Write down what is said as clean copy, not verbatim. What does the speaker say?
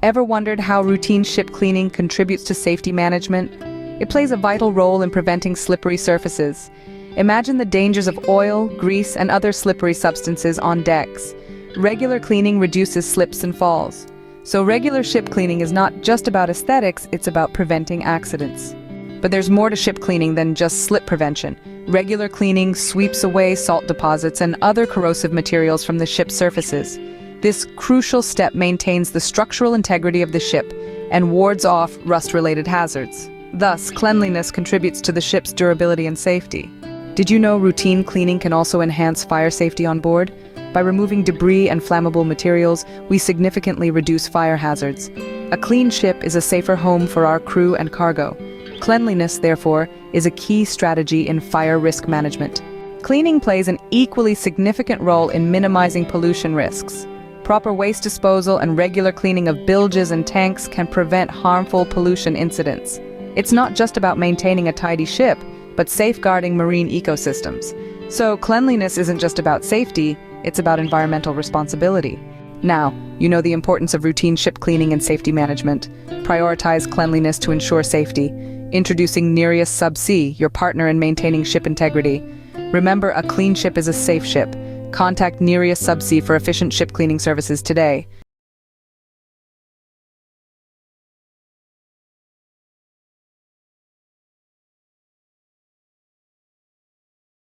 Ever wondered how routine ship cleaning contributes to safety management? It plays a vital role in preventing slippery surfaces. Imagine the dangers of oil, grease, and other slippery substances on decks. Regular cleaning reduces slips and falls. So regular ship cleaning is not just about aesthetics, it's about preventing accidents. But there's more to ship cleaning than just slip prevention. Regular cleaning sweeps away salt deposits and other corrosive materials from the ship's surfaces. This crucial step maintains the structural integrity of the ship and wards off rust-related hazards. Thus, cleanliness contributes to the ship's durability and safety. Did you know routine cleaning can also enhance fire safety on board? By removing debris and flammable materials, we significantly reduce fire hazards. A clean ship is a safer home for our crew and cargo. Cleanliness, therefore, is a key strategy in fire risk management. Cleaning plays an equally significant role in minimizing pollution risks. Proper waste disposal and regular cleaning of bilges and tanks can prevent harmful pollution incidents. It's not just about maintaining a tidy ship, but safeguarding marine ecosystems. So cleanliness isn't just about safety, it's about environmental responsibility. Now, you know the importance of routine ship cleaning and safety management. Prioritize cleanliness to ensure safety. Introducing Nereus Subsea, your partner in maintaining ship integrity. Remember, a clean ship is a safe ship. Contact Nereus Subsea for efficient ship cleaning services today.